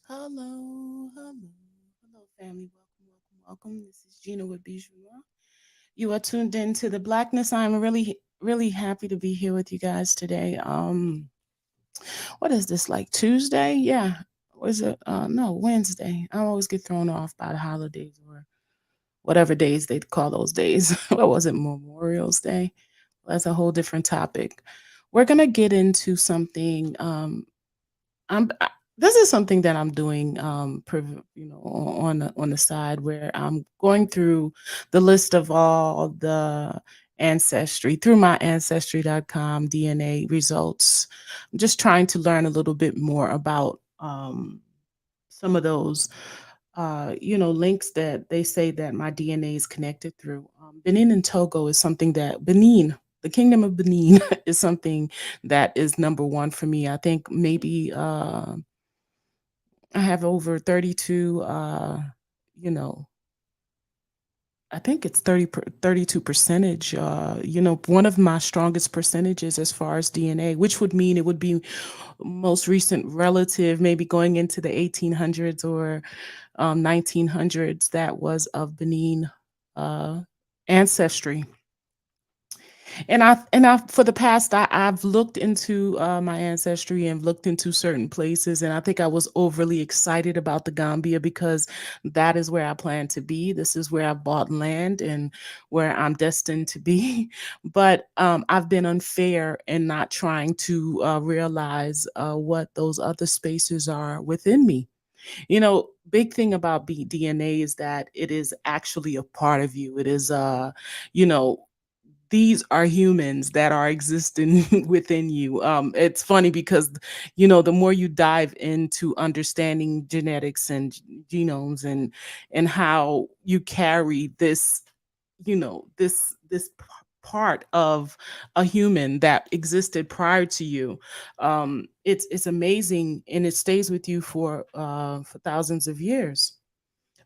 Hello, family. Welcome. This is Gina with Bijou. You are tuned in to the Blackness. I'm really happy to be here with you guys today. What is this, like Tuesday? Yeah. Was it? No, Wednesday. I always get thrown off by the holidays or whatever days they call those days. What was it? Memorial's Day. That's a whole different topic. We're gonna get into something. This is something that I'm doing, on the side where I'm going through the list of all the ancestry through my ancestry.com DNA results. I'm just trying to learn a little bit more about some of those, links that they say that my DNA is connected through. Benin and Togo is something that Benin. The Kingdom of Benin is something that is number one for me. I think maybe I have over 32, you know, I think it's 32 percentage, one of my strongest percentages as far as DNA, which would mean it would be most recent relative, maybe going into the 1800s or 1900s, that was of Benin uh, ancestry. And I for the past I've looked into my ancestry and looked into certain places, and I think I was overly excited about the Gambia because that is where I plan to be. This is where I bought land and where I'm destined to be. But I've been unfair in not trying to realize what those other spaces are within me. Big thing about DNA is that it is actually a part of you. It is you know these are humans that are existing within you. It's funny because, the more you dive into understanding genetics and genomes and how you carry this, part of a human that existed prior to you, it's amazing, and it stays with you for thousands of years.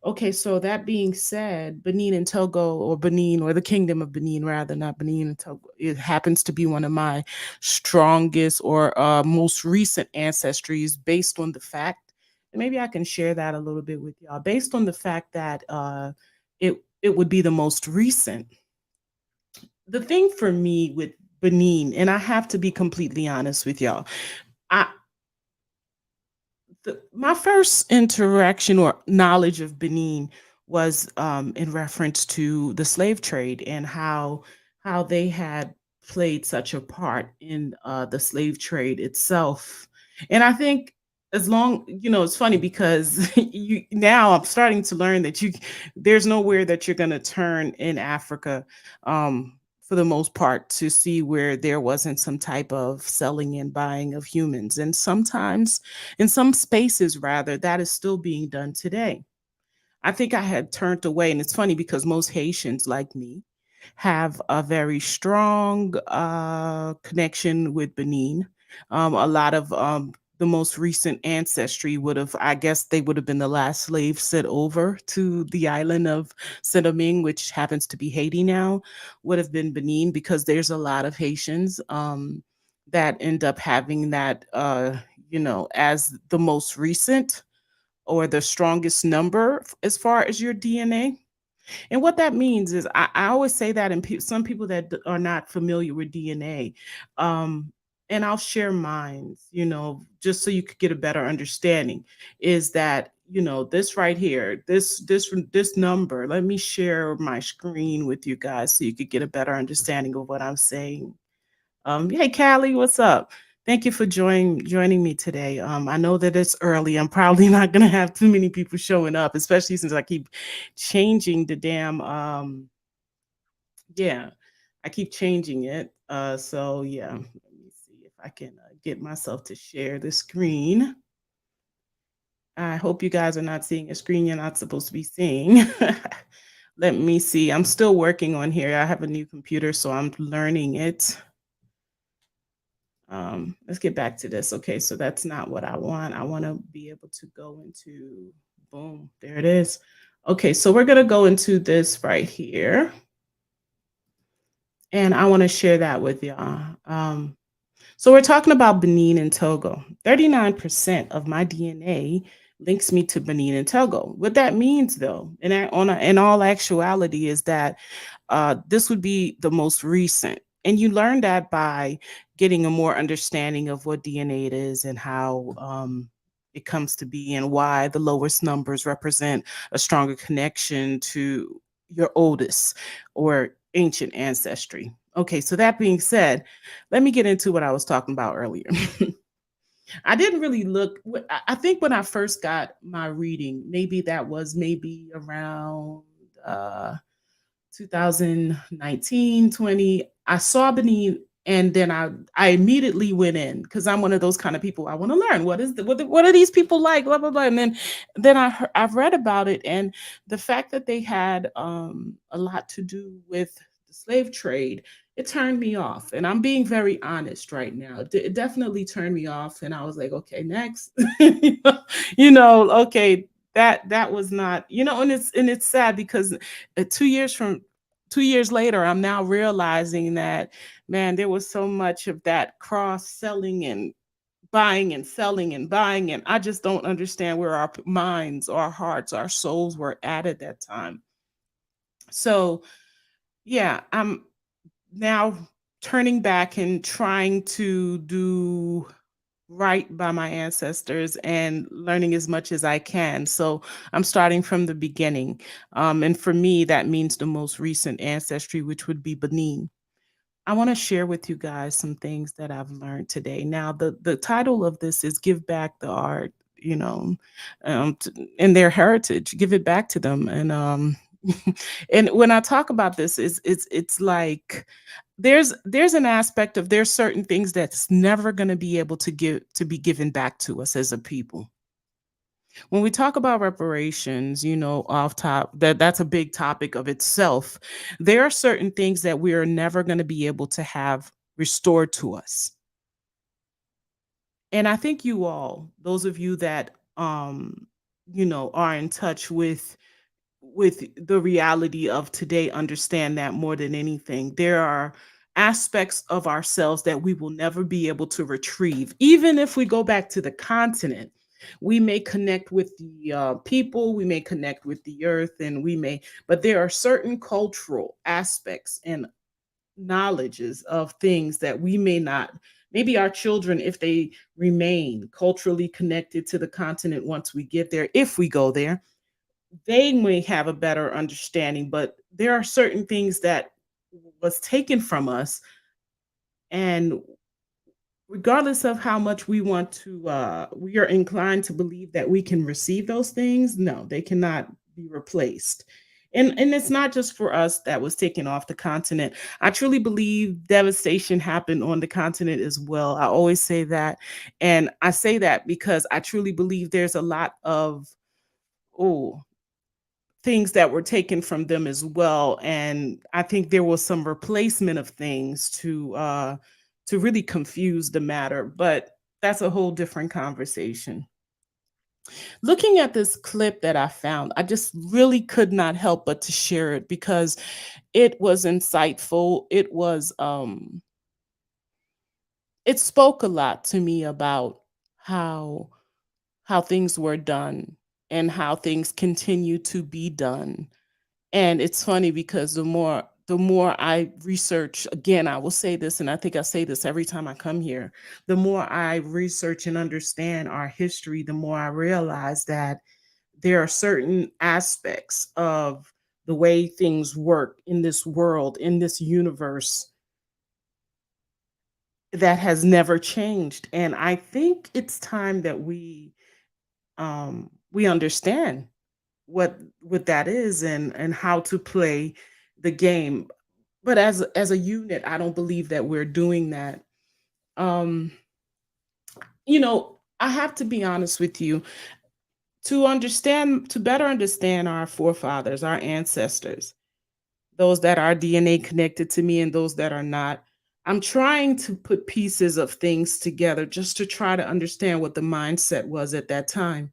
Okay, so that being said, Benin and Togo, or Benin, or the Kingdom of Benin, rather, not Benin and Togo, it happens to be one of my strongest or most recent ancestries based on the fact, and maybe I can share that a little bit with y'all, based on the fact that it would be the most recent. The thing for me with Benin, and I have to be completely honest with y'all, I my first interaction or knowledge of Benin was in reference to the slave trade and how they had played such a part in the slave trade itself. And I think, as long, it's funny because you now I'm starting to learn that there's nowhere that you're going to turn in Africa, for the most part, to see where there wasn't some type of selling and buying of humans. And sometimes, in some spaces rather, that is still being done today. I think I had turned away, and it's funny because most Haitians, like me, have a very strong connection with Benin. A lot of the most recent ancestry would have, I guess, they would have been the last slaves sent over to the island of Saint Domingue, which happens to be Haiti now, would have been Benin, because there's a lot of Haitians that end up having that, as the most recent or the strongest number as far as your DNA. And what that means is, I always say that, and some people that are not familiar with DNA, and I'll share mine, just so you could get a better understanding, is that, this right here, this number. Let me share my screen with you guys so you could get a better understanding of what I'm saying. Hey, Callie, what's up? Thank you for joining me today. I know that it's early. I'm probably not gonna have too many people showing up, especially since I keep changing the damn yeah, I keep changing it. So yeah, let me see if I can get myself to share the screen. I hope you guys are not seeing a screen you're not supposed to be seeing. Let me see. I'm still working on here. I have a new computer, so I'm learning it. Let's get back to this. Okay, so that's not what I want. I want to be able to go into, boom, there it is. Okay, so we're going to go into this right here. And I want to share that with y'all. So we're talking about Benin and Togo. 39% of my DNA links me to Benin and Togo. What that means, though, in all actuality, is that this would be the most recent. And you learn that by getting a more understanding of what DNA it is and how it comes to be and why the lowest numbers represent a stronger connection to your oldest or ancient ancestry. Okay, so that being said, let me get into what I was talking about earlier. I didn't really look. I think when I first got my reading, maybe that was maybe around uh, 2019, 20. I saw Benin and then I immediately went in because I'm one of those kind of people. I want to learn what are these people like, blah blah blah. And then I've read about it and the fact that they had a lot to do with the slave trade. It turned me off, and I'm being very honest right now. It definitely turned me off, and I was like, okay, next. Okay, that was not, and it's sad because 2 years from 2 years later, I'm now realizing that, man, there was so much of that cross selling and buying and selling and buying. And I just don't understand where our minds, our hearts, our souls were at that time. So, yeah, I'm now turning back and trying to do right by my ancestors and learning as much as I can. So I'm starting from the beginning. And for me, that means the most recent ancestry, which would be Benin. I want to share with you guys some things that I've learned today. Now, the title of this is "Give Back the Art," and their heritage. Give it back to them. And and when I talk about this, it's like there's an aspect of there's certain things that's never going to be able to be given back to us as a people. When we talk about reparations, off top, that's a big topic of itself. There are certain things that we are never going to be able to have restored to us. And I think you all, those of you that are in touch with the reality of today, understand that more than anything. There are aspects of ourselves that we will never be able to retrieve. Even if we go back to the continent, we may connect with the people, we may connect with the earth, but there are certain cultural aspects and knowledges of things that we may not. Maybe our children, if they remain culturally connected to the continent once we get there, if we go there, they may have a better understanding, but there are certain things that was taken from us, and regardless of how much we are inclined to believe that we can receive those things, no, they cannot be replaced. And it's not just for us that was taken off the continent. I truly believe devastation happened on the continent as well. I always say that, and I say that because I truly believe there's a lot of, oh, things that were taken from them as well. And I think there was some replacement of things to really confuse the matter, but that's a whole different conversation. Looking at this clip that I found, I just really could not help but to share it because it was insightful. It spoke a lot to me about how how things were done and how things continue to be done. And it's funny because the more I research, again, I will say this, and I think I say this every time I come here, the more I research and understand our history, the more I realize that there are certain aspects of the way things work in this world, in this universe, that has never changed. And I think it's time that we understand what that is and how to play the game. But as a unit, I don't believe that we're doing that. Um, I have to be honest with you. To better understand our forefathers, our ancestors, those that are DNA connected to me and those that are not, I'm trying to put pieces of things together just to try to understand what the mindset was at that time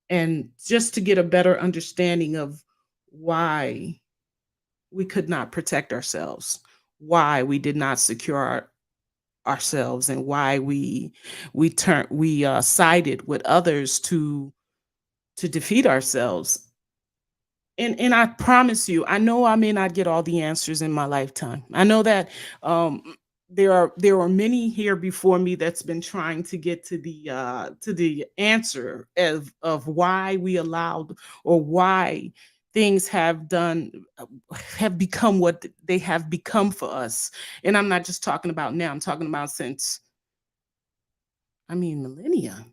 and just to get a better understanding of why we could not protect ourselves, why we did not secure ourselves, and why we sided with others to defeat ourselves. And I promise you, I know I may not get all the answers in my lifetime. I know that um, there are many here before me that's been trying to get to the answer of why we allowed, or why things have become what they have become for us. And I'm not just talking about now. I'm talking about since, I mean, millennia.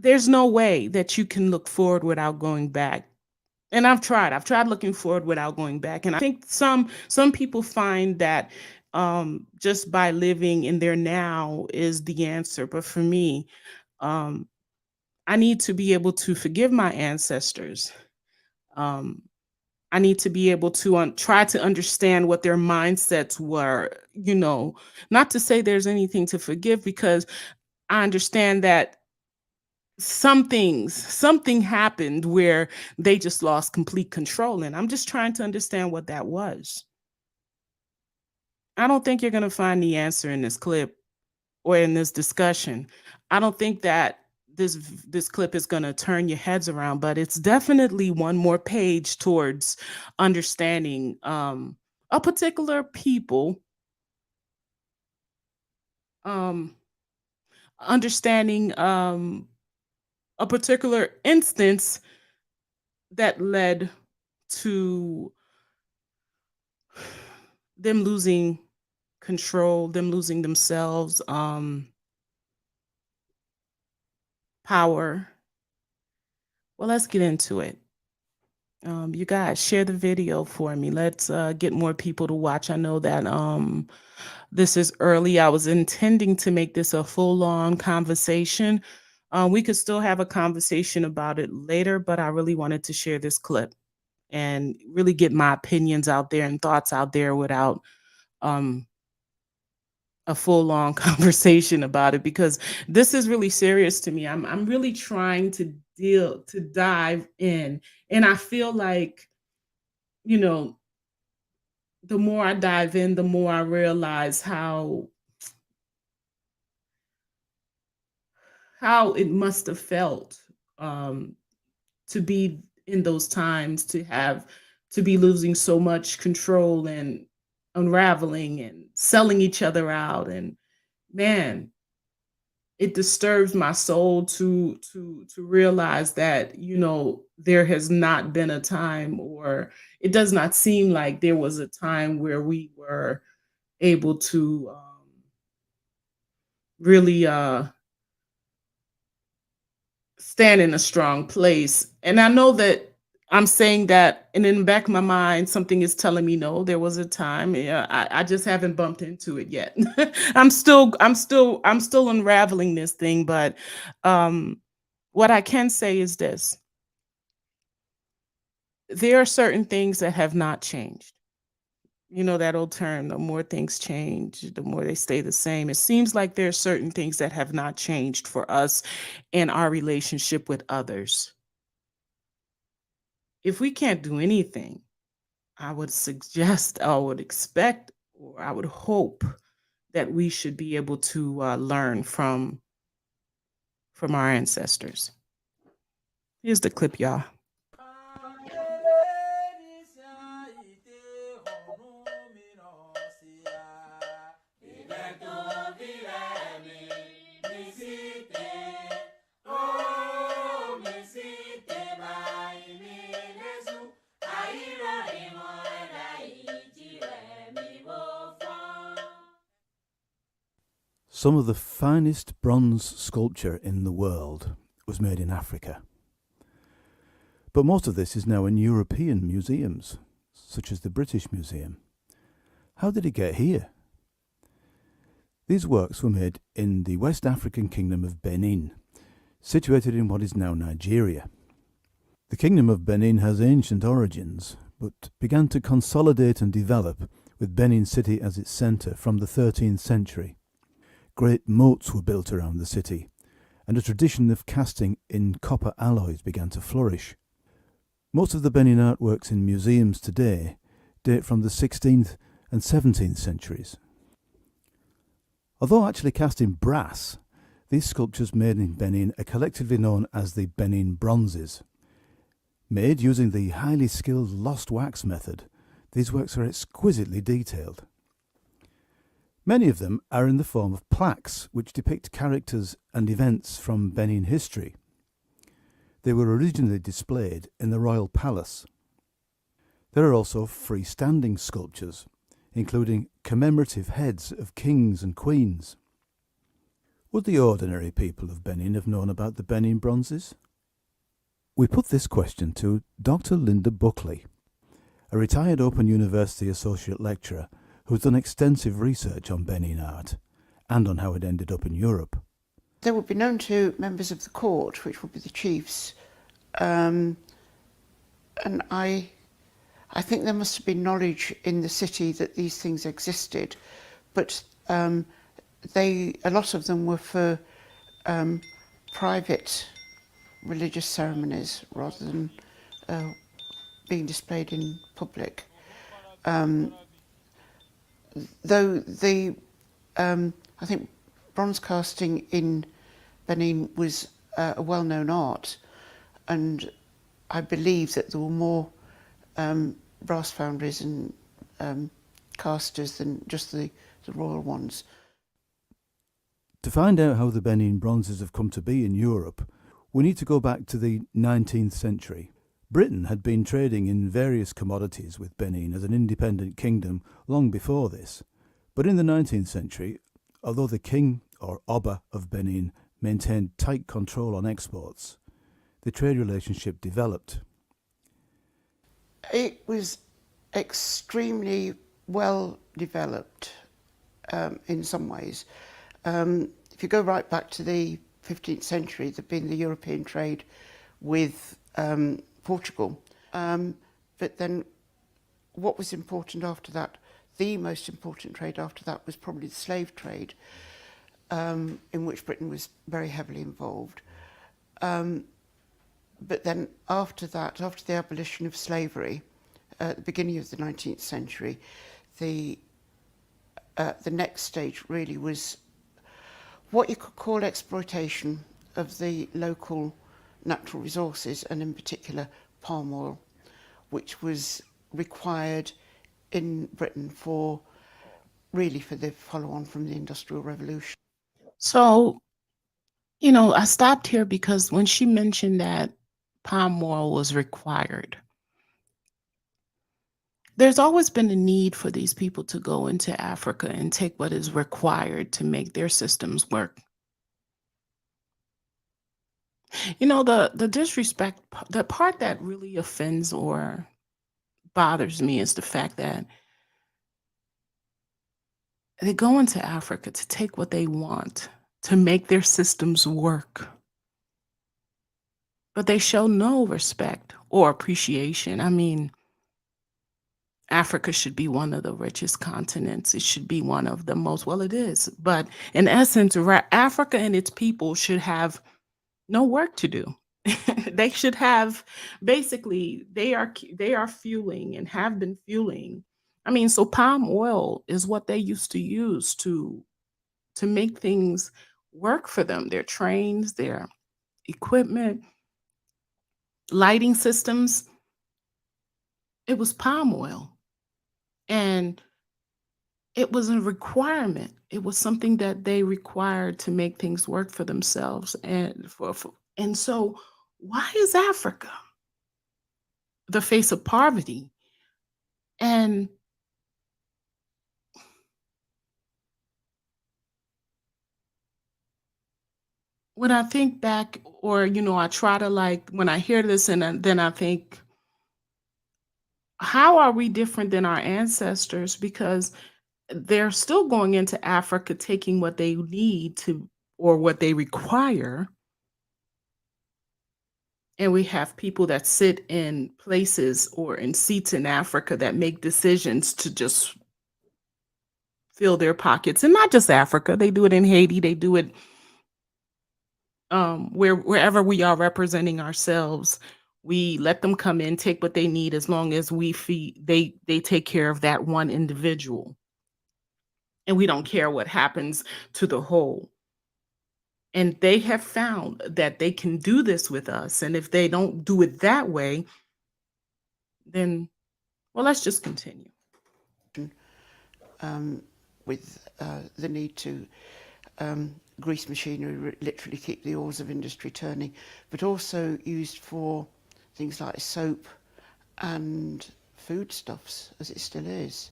There's no way that you can look forward without going back. And I've tried looking forward without going back. And I think some people find that just by living in their now is the answer. But for me, um I need to be able to forgive my ancestors. um I need to be able to try to understand what their mindsets were. Not to say there's anything to forgive, because I understand that something happened where they just lost complete control, and I'm just trying to understand what that was. I don't think you're going to find the answer in this clip or in this discussion. I don't think that this clip is going to turn your heads around, but it's definitely one more page towards understanding a particular people, um understanding a particular instance that led to them losing control, them losing themselves, power. Well, let's get into it. You guys share the video for me. Let's get more people to watch. I know that this is early. I was intending to make this a full on conversation. We could still have a conversation about it later, but I really wanted to share this clip and really get my opinions out there and thoughts out there without um, a full long conversation about it, because this is really serious to me. I'm really trying to dive in, and I feel like, you know, the more I dive in, the more I realize how it must have felt, um to be in those times, to be losing so much control and unraveling and selling each other out. And man, it disturbs my soul to realize that, there has not been a time, or it does not seem like there was a time where we were able to really stand in a strong place. And I know that I'm saying that, and in the back of my mind, something is telling me no, there was a time. Yeah, I just haven't bumped into it yet. I'm still unraveling this thing, but what I can say is this: there are certain things that have not changed. You know that old term, the more things change, the more they stay the same. It seems like there are certain things that have not changed for us in our relationship with others. If we can't do anything, I would suggest, I would expect, or I would hope that we should be able to learn from our ancestors. Here's the clip, y'all. Some of the finest bronze sculpture in the world was made in Africa. But most of this is now in European museums, such as the British Museum. How did it get here? These works were made in the West African kingdom of Benin, situated in what is now Nigeria. The kingdom of Benin has ancient origins, but began to consolidate and develop with Benin City as its centre from the 13th century. Great moats were built around the city, and a tradition of casting in copper alloys began to flourish. Most of the Benin artworks in museums today date from the 16th and 17th centuries. Although actually cast in brass, these sculptures made in Benin are collectively known as the Benin Bronzes. Made using the highly skilled lost wax method, these works are exquisitely detailed. Many of them are in the form of plaques which depict characters and events from Benin history. They were originally displayed in the royal palace. There are also freestanding sculptures, including commemorative heads of kings and queens. Would the ordinary people of Benin have known about the Benin Bronzes? We put this question to Dr. Linda Buckley, a retired Open University associate lecturer who's done extensive research on Benin art and on how it ended up in Europe. They would be known to members of the court, which would be the chiefs, and I think there must have been knowledge in the city that these things existed, but a lot of them were for private religious ceremonies rather than being displayed in public. Though I think bronze casting in Benin was a well-known art, and I believe that there were more brass foundries and casters than just the royal ones. To find out how the Benin Bronzes have come to be in Europe, we need to go back to the 19th century. Britain had been trading in various commodities with Benin as an independent kingdom long before this. But in the 19th century, although the king or Oba of Benin maintained tight control on exports, the trade relationship developed. It was extremely well developed in some ways. If you go right back to the 15th century, there'd been the European trade with Portugal. But then what was important after that, the most important trade after that was probably the slave trade, in which Britain was very heavily involved. But then after that, after the abolition of slavery, at the beginning of the 19th century, the next stage really was what you could call exploitation of the local natural resources, and in particular palm oil, which was required in Britain for the follow-on from the Industrial Revolution. So, I stopped here because when she mentioned that palm oil was required, there's always been a need for these people to go into Africa and take what is required to make their systems work. The disrespect, the part that really offends or bothers me is the fact that they go into Africa to take what they want, to make their systems work. But they show no respect or appreciation. I mean, Africa should be one of the richest continents. It should be one of the most, well, it is. But in essence, Africa and its people should have no work to do. They should have, basically, they are fueling and have been fueling. I mean, so palm oil is what they used to use to make things work for them. Their trains, their equipment, lighting systems. It was palm oil. And it was a requirement. It was something that they required to make things work for themselves and so why is Africa the face of poverty? And when I think back, or I try to, like, when I hear this, and then I think, how are we different than our ancestors? Because they're still going into Africa, taking what they need to, or what they require. And we have people that sit in places or in seats in Africa that make decisions to just fill their pockets. And not just Africa, they do it in Haiti, they do it wherever we are representing ourselves. We let them come in, take what they need, as long as we feed they take care of that one individual. And we don't care what happens to the whole. And they have found that they can do this with us. And if they don't do it that way, then, well, let's just continue. With the need to grease machinery, literally keep the oars of industry turning, but also used for things like soap and foodstuffs, as it still is.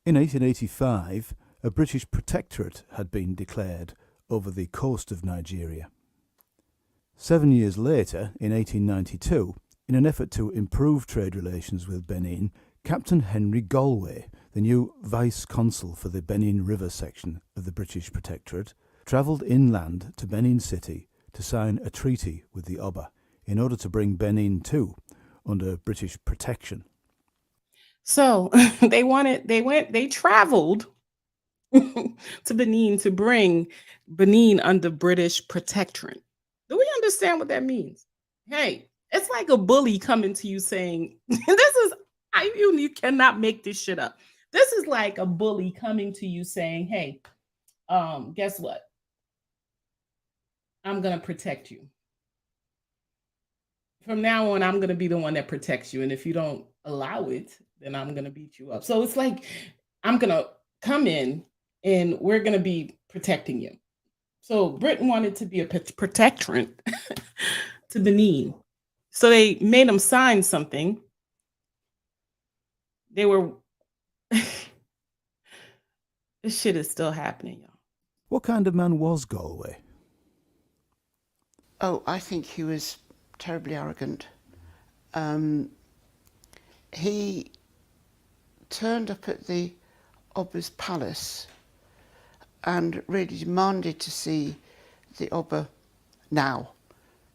In 1885, a British protectorate had been declared over the coast of Nigeria. 7 years later, in 1892, in an effort to improve trade relations with Benin, Captain Henry Galway, the new vice-consul for the Benin River section of the British Protectorate, travelled inland to Benin City to sign a treaty with the Oba in order to bring Benin too under British protection. So they traveled to Benin to bring Benin under British protectorate. Do we understand what that means? Hey, it's like a bully coming to you saying, "This is you cannot make this shit up." This is like a bully coming to you saying, "Hey, guess what? I'm gonna protect you. From now on, I'm gonna be the one that protects you, and if you don't allow it, then I'm gonna beat you up." So it's like, I'm gonna come in, and we're gonna be protecting you. So Britain wanted to be a protectorate to Benin. So they made them sign something. They were this shit is still happening, y'all. What kind of man was Galway? Oh, I think he was terribly arrogant. He turned up at the Oba's palace and really demanded to see the Oba now.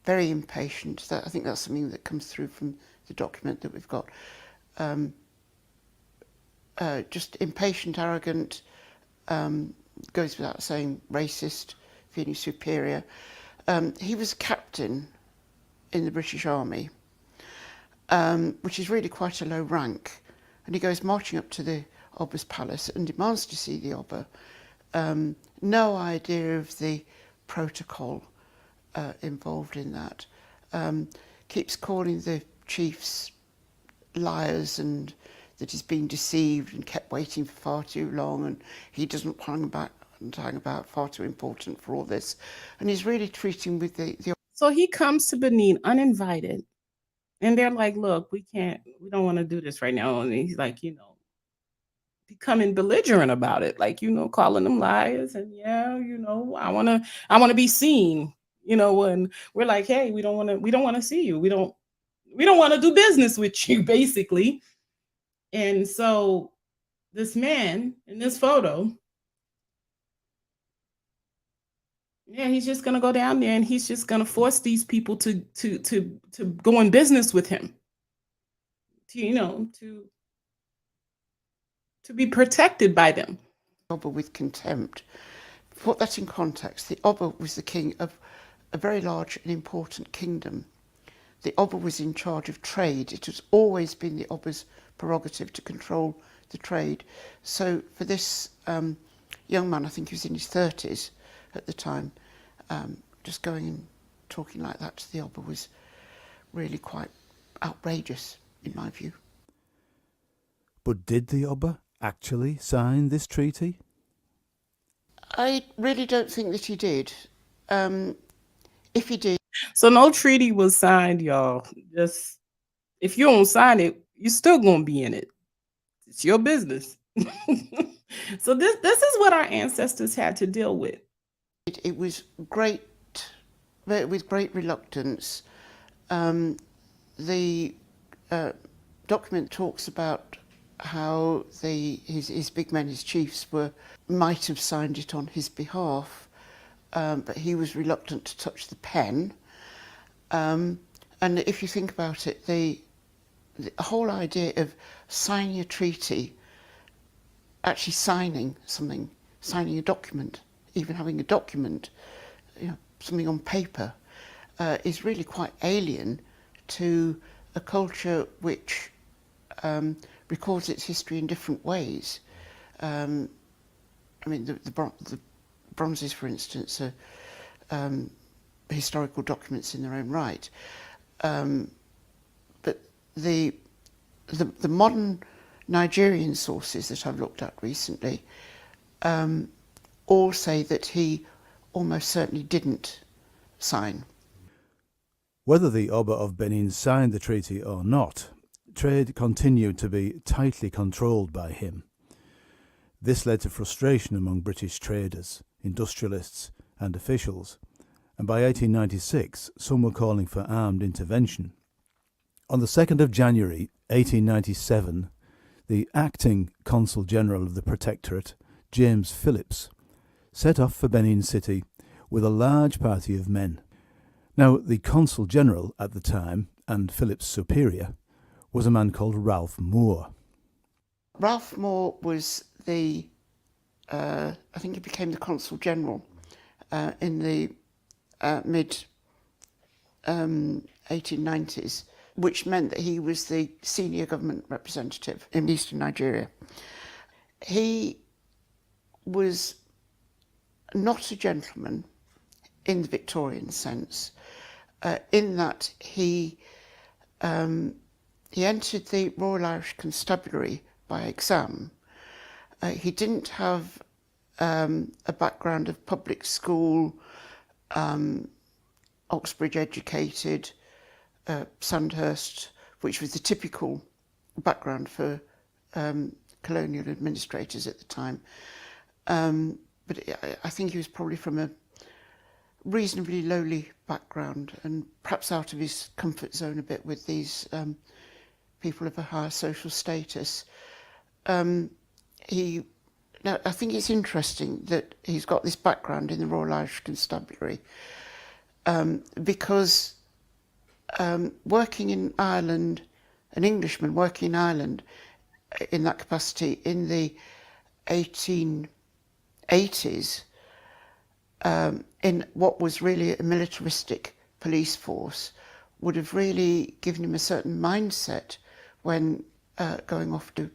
Very impatient. I think that's something that comes through from the document that we've got. Just impatient, arrogant, goes without saying, racist, feeling superior. He was captain in the British Army, which is really quite a low rank. And he goes marching up to the Oba's palace and demands to see the Oba. No idea of the protocol involved in that. Keeps calling the chiefs liars and that he's been deceived and kept waiting for far too long, and he doesn't hang about, far too important for all this. And he's really treating with the So he comes to Benin uninvited, and they're like, "Look, we don't want to do this right now." And he's like, becoming belligerent about it, like, calling them liars, and I want to be seen, and we're like, "Hey, we don't want to see you. We don't want to do business with you," basically. And so this man in this photo, yeah, he's just gonna go down there, and he's just gonna force these people to go in business with him, to be protected by them. Oba with contempt. Put that in context, the Oba was the king of a very large and important kingdom. The Oba was in charge of trade. It has always been the Oba's prerogative to control the trade. So for this young man, I think he was in his 30s at the time, just going and talking like that to the Oba was really quite outrageous, in my view. But did the Oba actually sign this treaty? I really don't think that he did. If he did... So no treaty was signed, y'all. Just, if you don't sign it, you're still gonna be in it. It's your business. So this is what our ancestors had to deal with. It was with great reluctance. The document talks about how his big men, his chiefs, might have signed it on his behalf, but he was reluctant to touch the pen. And if you think about it, the whole idea of signing a treaty, actually signing something, signing a document, even having a document, something on paper, is really quite alien to a culture which records its history in different ways. The Bronzes, for instance, are historical documents in their own right. But the modern Nigerian sources that I've looked at recently all say that he almost certainly didn't sign. Whether the Oba of Benin signed the treaty or not, trade continued to be tightly controlled by him. This led to frustration among British traders, industrialists and officials, and by 1896 some were calling for armed intervention. On the 2nd of January 1897, the acting Consul General of the Protectorate, James Phillips, set off for Benin City with a large party of men. Now, the Consul General at the time, and Phillips' superior, was a man called Ralph Moore. Ralph Moore was I think he became the Consul General in the mid-1890s, which meant that he was the senior government representative in eastern Nigeria. He was not a gentleman in the Victorian sense, in that he entered the Royal Irish Constabulary by exam. He didn't have a background of public school, Oxbridge educated, Sandhurst, which was the typical background for colonial administrators at the time. But I think he was probably from a reasonably lowly background and perhaps out of his comfort zone a bit with these people of a higher social status. Now, I think it's interesting that he's got this background in the Royal Irish Constabulary because working in Ireland, an Englishman working in Ireland in that capacity in the 1880s, in what was really a militaristic police force, would have really given him a certain mindset when going off to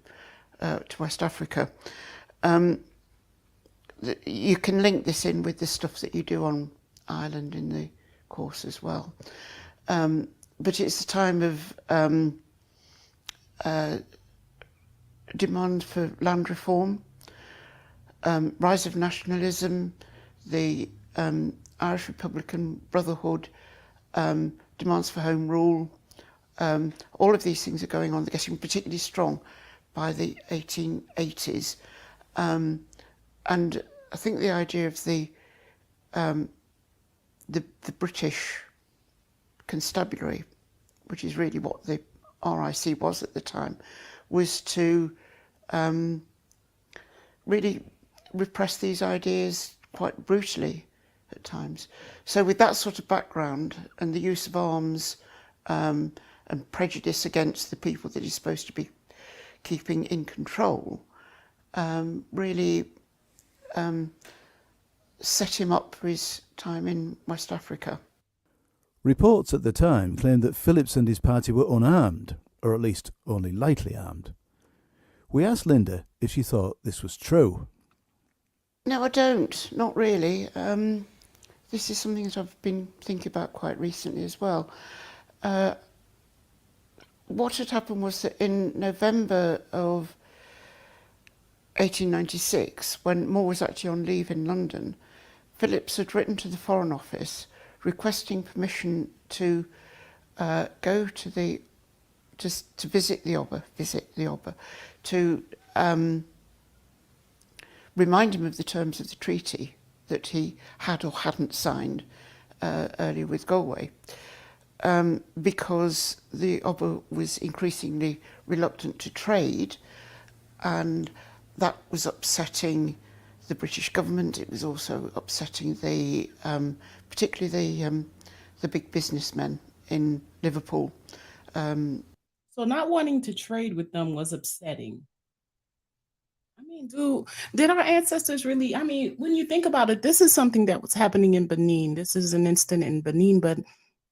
West Africa. You can link this in with the stuff that you do on Ireland in the course as well. But it's a time of demand for land reform, rise of nationalism, the Irish Republican Brotherhood, demands for home rule. All of these things are going on. They're getting particularly strong by the 1880s. And I think the idea of the British Constabulary, which is really what the RIC was at the time, was to really repress these ideas quite brutally at times. So with that sort of background and the use of arms and prejudice against the people that he's supposed to be keeping in control, really set him up for his time in West Africa. Reports at the time claimed that Phillips and his party were unarmed, or at least only lightly armed. We asked Linda if she thought this was true. No, I don't. Not really. This is something that I've been thinking about quite recently as well. What had happened was that in November of 1896, when Moore was actually on leave in London, Phillips had written to the Foreign Office requesting permission to go to visit the Oba, to remind him of the terms of the treaty that he had or hadn't signed earlier with Galway, because the Oba was increasingly reluctant to trade, and that was upsetting the British government. It was also upsetting the, particularly the big businessmen in Liverpool. So not wanting to trade with them was upsetting. I mean, did our ancestors really? I mean, when you think about it, this is something that was happening in Benin. This is an instant in Benin, but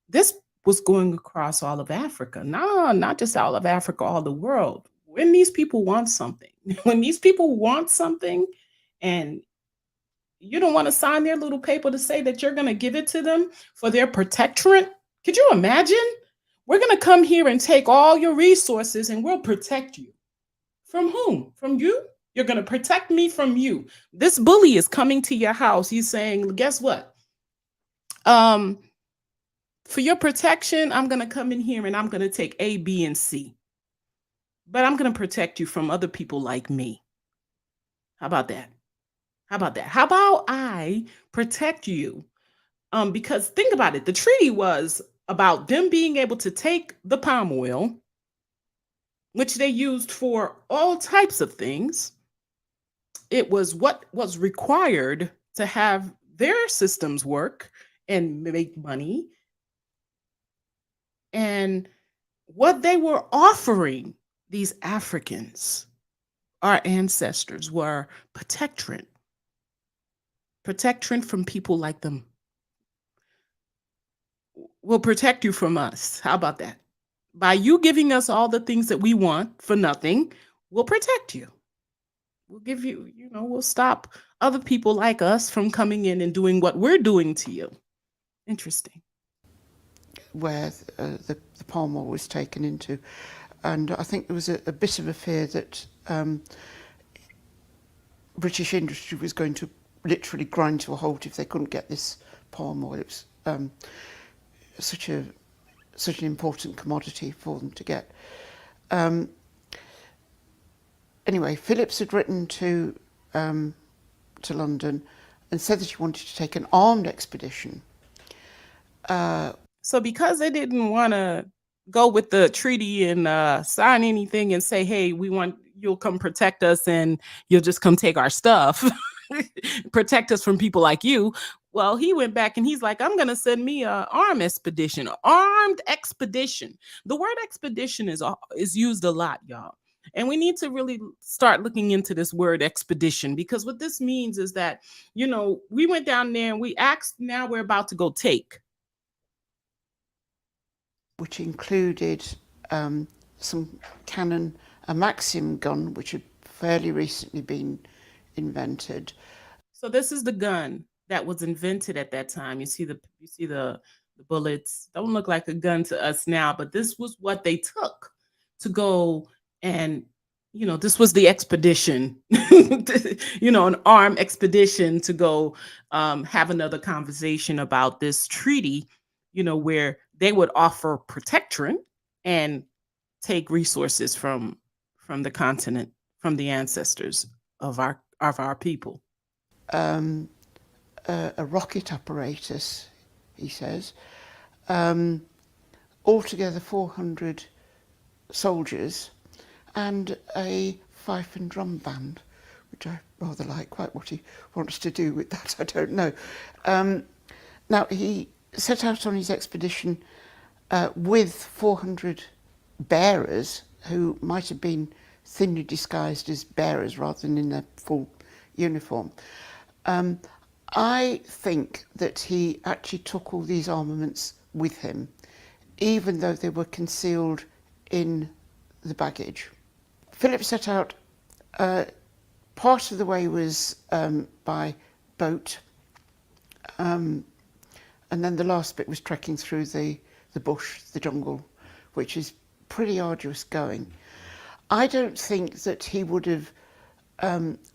this was going across all of Africa. No, not just all of Africa, all the world. When these people want something, when these people want something, and you don't want to sign their little paper to say that you're going to give it to them for their protectorate. Could you imagine? We're going to come here and take all your resources and we'll protect you. From whom? From you? You're going to protect me from you. This bully is coming to your house. He's saying, guess what? For your protection, I'm going to come in here and I'm going to take A, B, and C. But I'm going to protect you from other people like me. How about that? How about that? How about I protect you? Because think about it. The treaty was about them being able to take the palm oil, which they used for all types of things. It was what was required to have their systems work and make money. And what they were offering these Africans, our ancestors, were protectorate from people like them. We'll protect you from us. How about that? By you giving us all the things that we want for nothing, we'll protect you. We'll give you, we'll stop other people like us from coming in and doing what we're doing to you. Interesting. Where the palm oil was taken into. And I think there was a bit of a fear that British industry was going to literally grind to a halt if they couldn't get this palm oil. It was such an important commodity for them to get. Anyway, Phillips had written to London and said that he wanted to take an armed expedition. So because they didn't want to go with the treaty and sign anything and say, hey, you'll come protect us and you'll just come take our stuff, protect us from people like you. Well, he went back and he's like, I'm going to send me an armed expedition. The word expedition is used a lot, y'all. And we need to really start looking into this word expedition, because what this means is that, we went down there and we asked, now we're about to go take. Which included some cannon, a Maxim gun, which had fairly recently been invented. So this is the gun that was invented at that time. You see the bullets. Don't look like a gun to us now, but this was what they took to go and, this was the expedition, an armed expedition to go have another conversation about this treaty, where they would offer protectorate and take resources from the continent, from the ancestors of our people. A rocket apparatus, he says, altogether 400 soldiers, and a fife and drum band, which I rather like. Quite what he wants to do with that, I don't know. Now, he set out on his expedition with 400 bearers who might have been thinly disguised as bearers rather than in their full uniform. I think that he actually took all these armaments with him, even though they were concealed in the baggage. Phillips set out, part of the way was by boat, and then the last bit was trekking through the bush, the jungle, which is pretty arduous going. I don't think that he would have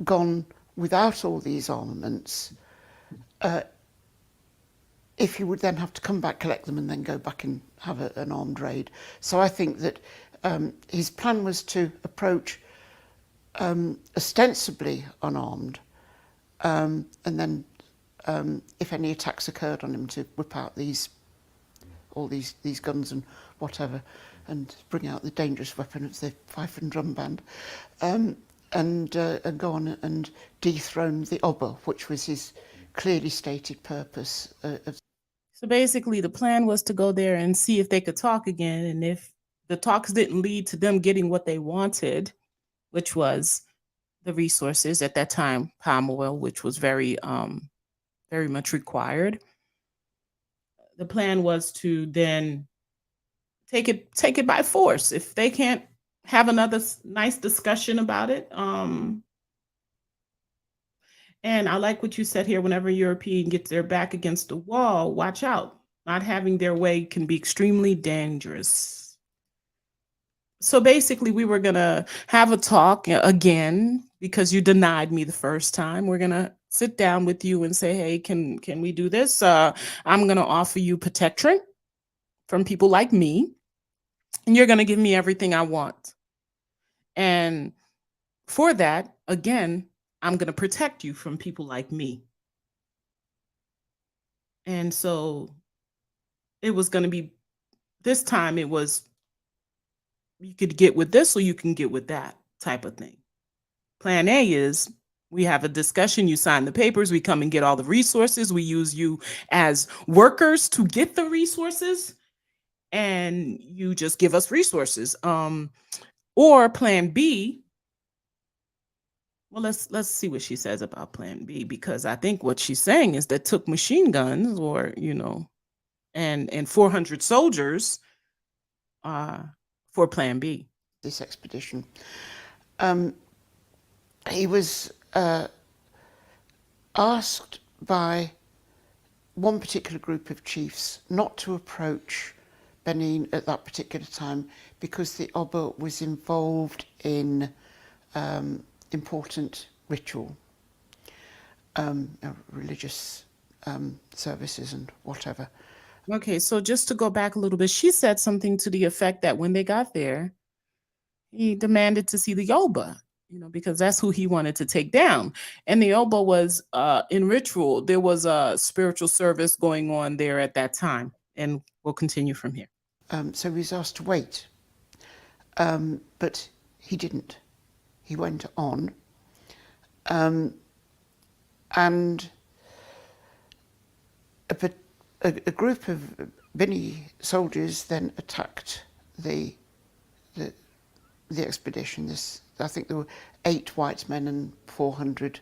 gone without all these armaments if he would then have to come back, collect them, and then go back and have an armed raid. So I think that his plan was to approach ostensibly unarmed, and then if any attacks occurred on him, to whip out all these guns and whatever, and bring out the dangerous weapon of the fife and drum band, and go on and dethrone the Oba, which was his clearly stated purpose. So basically, the plan was to go there and see if they could talk again. And if the talks didn't lead to them getting what they wanted, which was the resources at that time, palm oil, which was very much required. The plan was to then take it by force. If they can't have another nice discussion about it, and I like what you said here. Whenever a European gets their back against the wall, watch out. Not having their way can be extremely dangerous. So basically, we were gonna have a talk again because you denied me the first time. We're gonna sit down with you and say, "Hey, can we do this? I'm gonna offer you protection from people like me, and you're gonna give me everything I want. And for that, again, I'm gonna protect you from people like me." And so it was gonna be this time. It was you could get with this or you can get with that type of thing. Plan A is we have a discussion, you sign the papers, we come and get all the resources, we use you as workers to get the resources, and you just give us resources. Or plan B, well, let's see what she says about plan B, because I think what she's saying is that took machine guns or, and 400 soldiers for plan B. This expedition. He was asked by one particular group of chiefs not to approach Benin at that particular time because the Oba was involved in important ritual, religious services and whatever. Okay, so just to go back a little bit, she said something to the effect that when they got there, he demanded to see the Oba, because that's who he wanted to take down. And the Oba was in ritual. There was a spiritual service going on there at that time. And we'll continue from here. So he was asked to wait, but he didn't. He went on. And a group of Benin soldiers then attacked the expedition. I think there were 8 white men and 400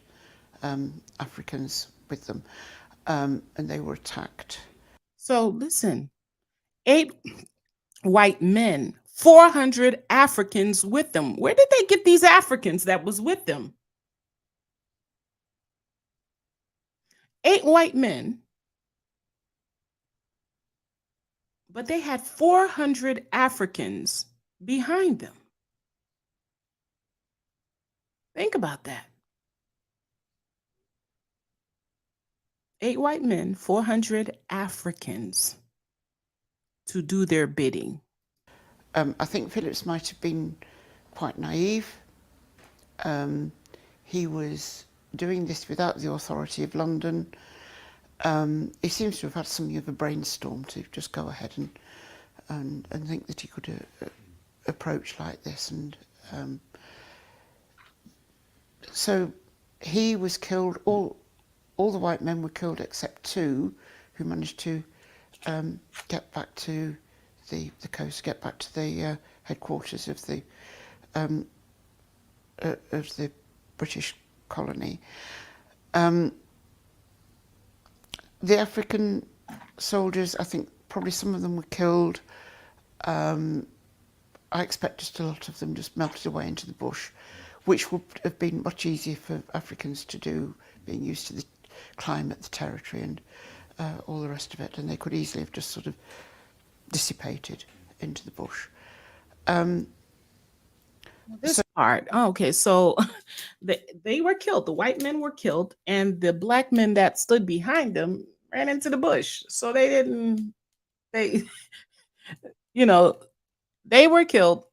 Africans with them, and they were attacked. So listen, 8 white men, 400 Africans with them. Where did they get these Africans that was with them? 8 white men, but they had 400 Africans behind them. Think about that. 8 white men, 400 Africans to do their bidding. I think Phillips might have been quite naive. He was doing this without the authority of London. He seems to have had something of a brainstorm to just go ahead and think that he could approach like this. And so he was killed. All the white men were killed except 2 who managed to get back to the coast, get back to the headquarters of the British colony. The African soldiers, I think probably some of them were killed. I expect just a lot of them just melted away into the bush, which would have been much easier for Africans to do, being used to the climate, the territory, and all the rest of it, and they could easily have just sort of dissipated into the bush. This part, okay, so they were killed. The white men were killed, and the black men that stood behind them ran into the bush. So they they were killed.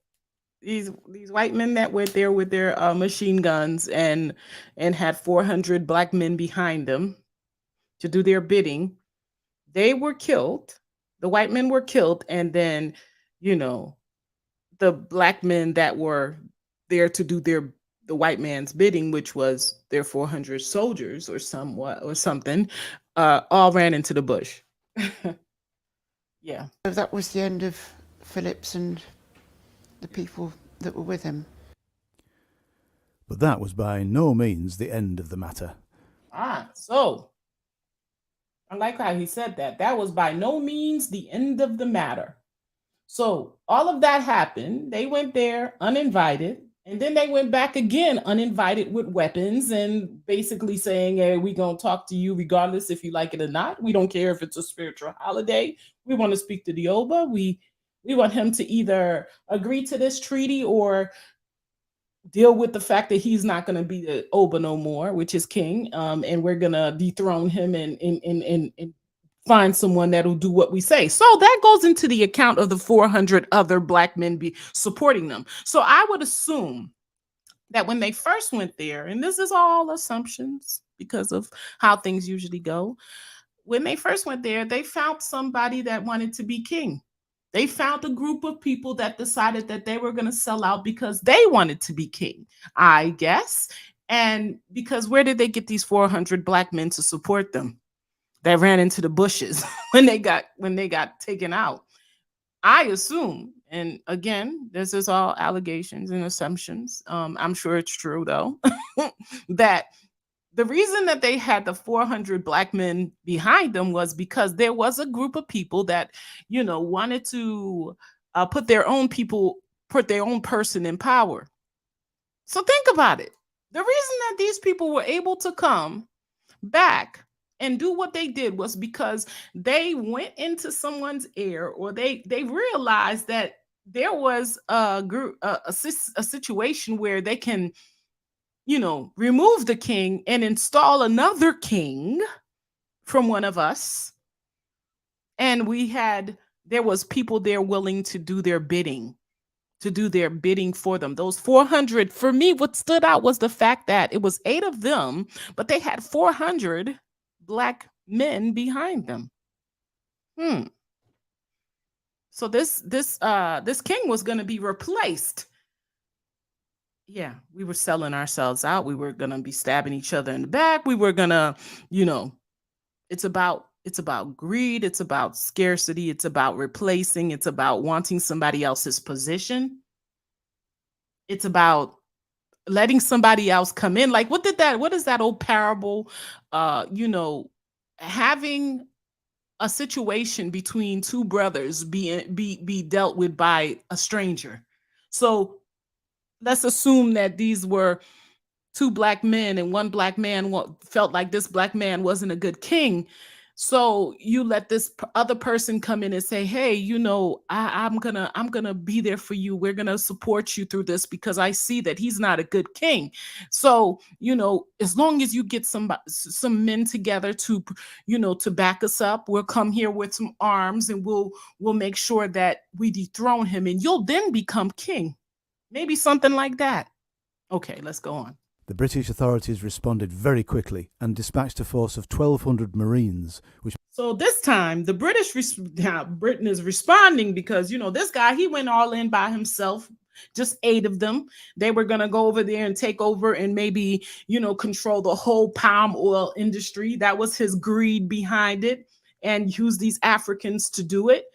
These white men that were there with their machine guns and had 400 black men behind them. to do their bidding. They were killed. The white men were killed, and then, you know, the black men that were there to do the white man's bidding, which was their 400 soldiers or somewhat or something, all ran into the bush. Yeah. So that was the end of Phillips and the people that were with him. But that was by no means the end of the matter. So I like how he said that. That was by no means the end of the matter. So all of that happened. They went there uninvited, and then they went back again uninvited with weapons and basically saying, hey, we're going to talk to you regardless if you like it or not. We don't care if it's a spiritual holiday. We want to speak to the Oba. We want him to either agree to this treaty or deal with the fact that he's not going to be the Oba no more, which is king, and we're going to dethrone him and find someone that'll do what we say. So that goes into the account of the 400 other black men be supporting them. So I would assume that when they first went there, and this is all assumptions because of how things usually go, when they first went there, they found somebody that wanted to be king. They found a group of people that decided that they were going to sell out because they wanted to be king, I guess. And because where did they get these 400 black men to support them that ran into the bushes when they got taken out? I assume, and again, this is all allegations and assumptions. I'm sure it's true though, that the reason that they had the 400 black men behind them was because there was a group of people that, wanted to put their own person in power. So think about it. The reason that these people were able to come back and do what they did was because they went into someone's ear, or they realized that there was a situation where they can remove the king and install another king from one of us. And there was people there willing to do their bidding for them. Those 400, for me, what stood out was the fact that it was 8 of them, but they had 400 black men behind them. So this king was going to be replaced. Yeah, we were selling ourselves out. We were going to be stabbing each other in the back. We were going to, it's about greed. It's about scarcity. It's about replacing. It's about wanting somebody else's position. It's about letting somebody else come in. Like, what is that old parable? Having a situation between two brothers be dealt with by a stranger. So let's assume that these were 2 black men and one black man felt like this black man wasn't a good king. So you let this other person come in and say, hey, I'm gonna be there for you. We're gonna support you through this because I see that he's not a good king. So, as long as you get some men together to back us up, we'll come here with some arms and we'll make sure that we dethrone him and you'll then become king. Maybe something like that. Okay, let's go on. The British authorities responded very quickly and dispatched a force of 1,200 Marines, So this time, the Britain is responding because, this guy, he went all in by himself, just 8 of them. They were going to go over there and take over and maybe, control the whole palm oil industry. That was his greed behind it, and use these Africans to do it.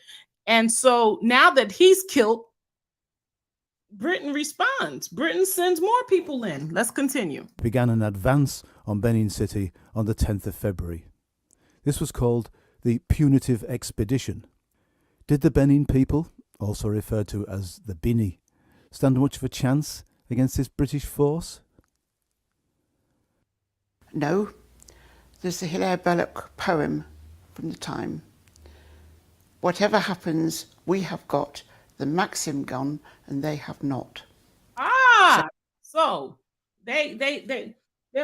And so now that he's killed, Britain responds. Britain sends more people in. Let's continue. Began an advance on Benin City on the 10th of February. This was called the Punitive Expedition. Did the Benin people, also referred to as the Bini, stand much of a chance against this British force? No. There's the Hilaire Belloc poem from the time. Whatever happens, we have got the Maxim gun and they have not. So they're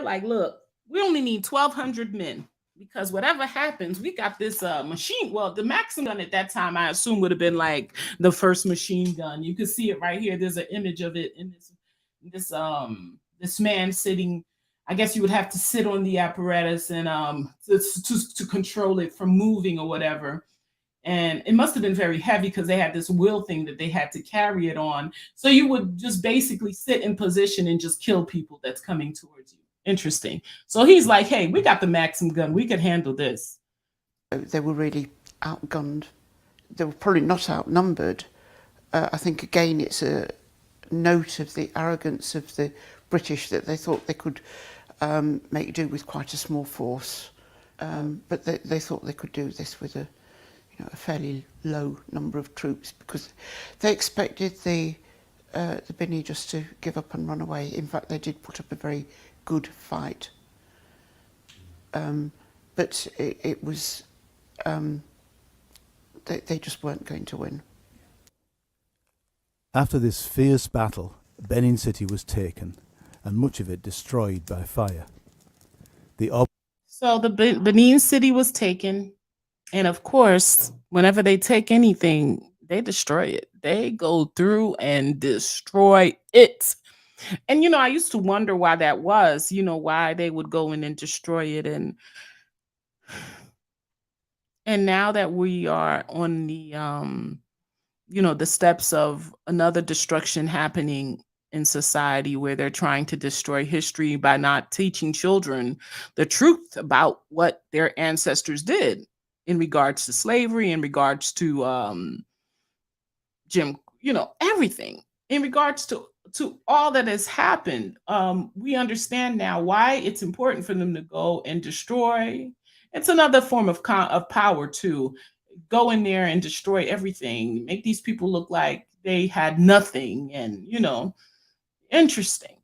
like, look, we only need 1,200 men because whatever happens, we got this machine. Well, the Maxim gun at that time, I assume, would have been like the first machine gun. You can see it right here. There's an image of it in this man sitting I guess you would have to sit on the apparatus and to control it from moving or whatever. And it must have been very heavy because they had this wheel thing that they had to carry it on. So you would just basically sit in position and just kill people that's coming towards you. Interesting. So he's like, hey, we got the Maxim gun. We could handle this. They were really outgunned. They were probably not outnumbered. I think, again, it's a note of the arrogance of the British that they thought they could make do with quite a small force. But they thought they could do this with a fairly low number of troops, because they expected the Benin just to give up and run away. In fact, they did put up a very good fight. But it was... they just weren't going to win. After this fierce battle, Benin City was taken, and much of it destroyed by fire. So the Benin City was taken, and of course, whenever they take anything, they destroy it. They go through and destroy it. And I used to wonder why that was, why they would go in and destroy it. And now that we are on the the steps of another destruction happening in society, where they're trying to destroy history by not teaching children the truth about what their ancestors did in regards to slavery, in regards to Jim, everything in regards to all that has happened. We understand now why it's important for them to go and destroy. It's another form of power too. Go in there and destroy everything, make these people look like they had nothing, and interesting.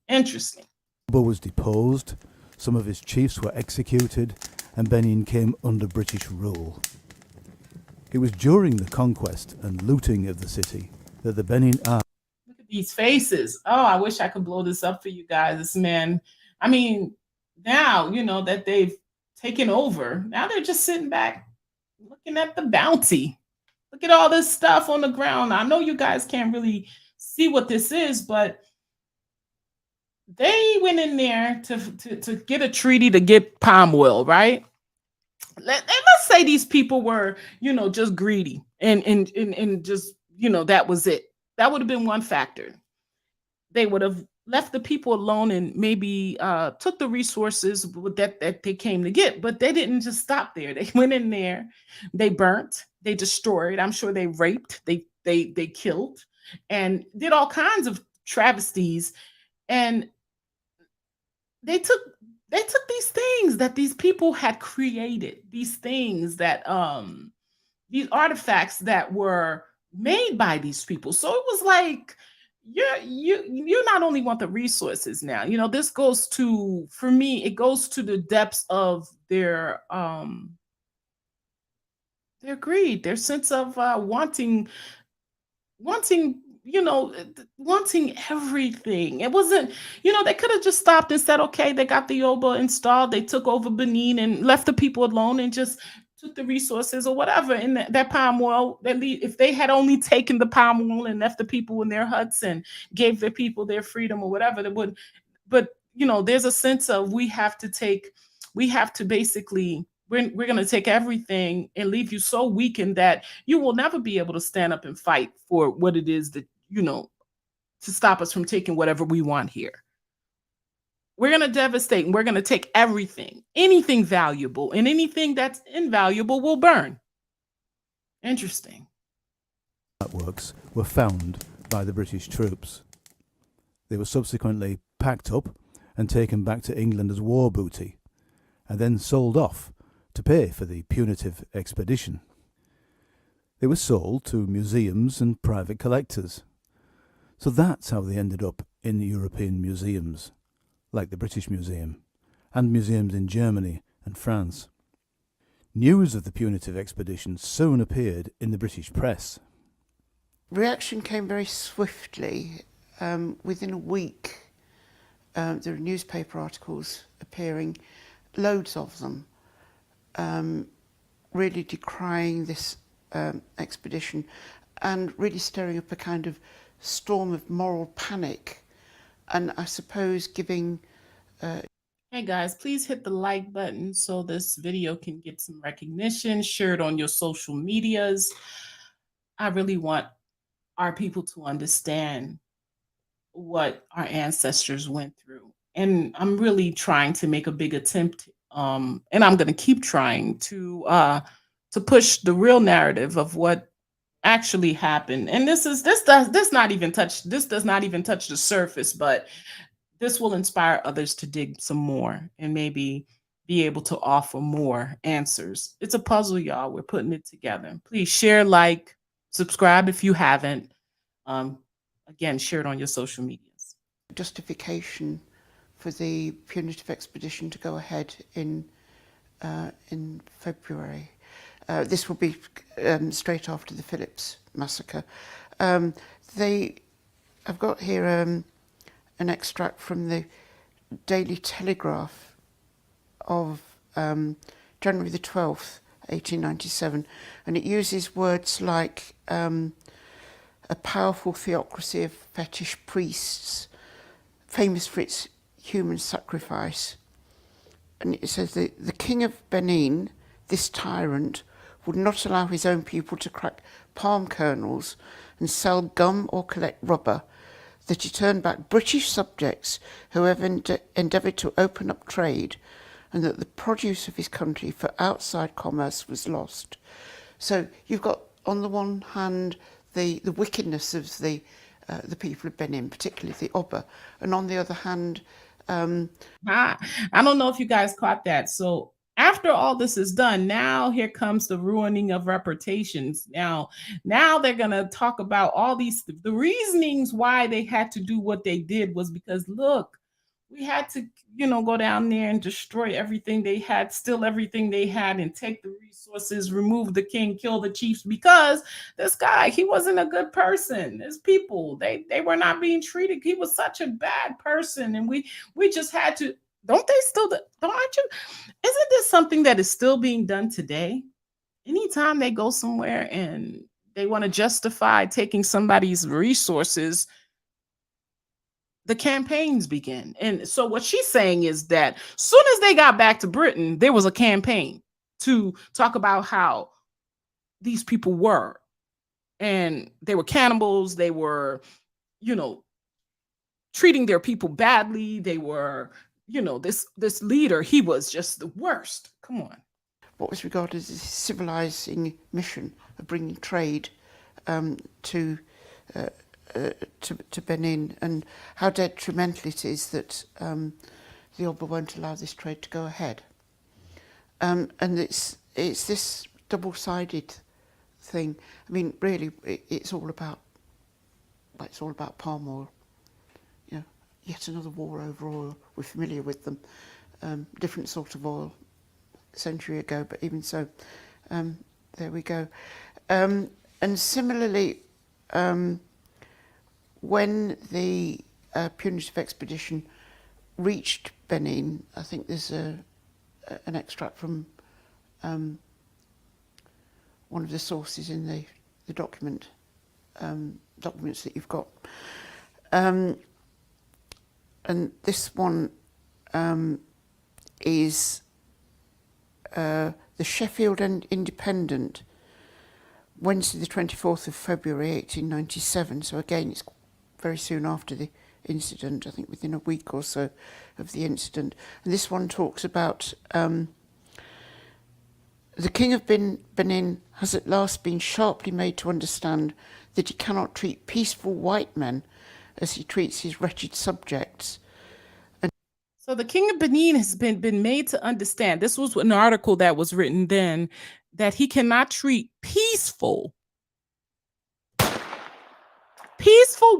Obo was deposed, some of his chiefs were executed, and Benin came under British rule. It was during the conquest and looting of the city that the Benin army... Look at these faces. Oh, I wish I could blow this up for you guys. This man, I mean, now that they've taken over, now they're just sitting back looking at the bounty. Look at all this stuff on the ground. I know you guys can't really see what this is, but they went in there to get a treaty to get palm oil, right? Let's say these people were, just greedy and just, that was it. That would have been one factor. They would have left the people alone and maybe took the resources that they came to get. But they didn't just stop there. They went in there, they burnt, they destroyed. I'm sure they raped, they killed, and did all kinds of travesties. And they took these things that these people had created, these things that these artifacts that were made by these people. So it was like, you not only want the resources now, this goes to, for me, it goes to the depths of their greed, their sense of wanting wanting everything. It wasn't, they could have just stopped and said, okay, they got the Oba installed, they took over Benin and left the people alone and just took the resources or whatever. And that palm oil, if they had only taken the palm oil and left the people in their huts and gave their people their freedom or whatever, they would. But there's a sense of we have to basically, we're going to take everything and leave you so weakened that you will never be able to stand up and fight for what it is that, to stop us from taking whatever we want here. We're going to devastate, and we're going to take everything, anything valuable, and anything that's invaluable will burn. Interesting. Artworks were found by the British troops. They were subsequently packed up and taken back to England as war booty, and then sold off to pay for the punitive expedition. They were sold to museums and private collectors. So that's how they ended up in European museums, like the British Museum, and museums in Germany and France. News of the punitive expedition soon appeared in the British press. Reaction came very swiftly. Within a week, there were newspaper articles appearing, loads of them, really decrying this expedition and really stirring up a kind of storm of moral panic, and I suppose giving... Hey, Hey guys, please hit the like button so this video can get some recognition. Share it on your social medias. I really want our people to understand what our ancestors went through. And I'm really trying to make a big attempt, and I'm going to keep trying to push the real narrative of what actually happened. And this does not even touch the surface, but this will inspire others to dig some more and maybe be able to offer more answers. It's a puzzle, y'all. We're putting it together. Please share, like, subscribe if you haven't. Um, Again, share it on your social medias. Justification for the punitive expedition to go ahead in February. This will be straight after the Phillips massacre. I've got here an extract from the Daily Telegraph of January the 12th, 1897, and it uses words like a powerful theocracy of fetish priests, famous for its human sacrifice. And it says the king of Benin, this tyrant, would not allow his own people to crack palm kernels and sell gum or collect rubber, that he turned back British subjects who have endeavoured to open up trade, and that the produce of his country for outside commerce was lost. So you've got, on the one hand, the wickedness of the people of Benin, particularly the Oba, and on the other hand, I don't know if you guys caught that. So after all this is done, now here comes the ruining of reputations. Now they're gonna talk about all the reasonings why they had to do what they did was because look, we had to, go down there and destroy everything they had, steal everything they had, and take the resources, remove the king, kill the chiefs, because this guy, he wasn't a good person. His people, they were not being treated. He was such a bad person, and we just had to. Don't they still? Aren't you? Isn't this something that is still being done today? Anytime they go somewhere and they want to justify taking somebody's resources, the campaigns begin. And so what she's saying is that soon as they got back to Britain, there was a campaign to talk about how these people were. And they were cannibals, they were, you know, treating their people badly. They were, this leader, he was just the worst. Come on. what was regarded as a civilising mission of bringing trade to Benin, and how detrimental it is that the Oba won't allow this trade to go ahead. And it's this double-sided thing. I mean, really, it's all about palm oil. You know, yet another war over oil. We're familiar with them. Different sort of oil a century ago, but even so, there we go. And similarly, when the punitive expedition reached Benin, I think there's an extract from one of the sources in the documents that you've got. And this one is the Sheffield Independent, Wednesday the 24th of February 1897. So again, it's very soon after the incident, I think within a week or so of the incident. And this one talks about the King of Benin has at last been sharply made to understand that he cannot treat peaceful white men as he treats his wretched subjects. So the King of Benin has been made to understand, this was an article that was written then, that he cannot treat peaceful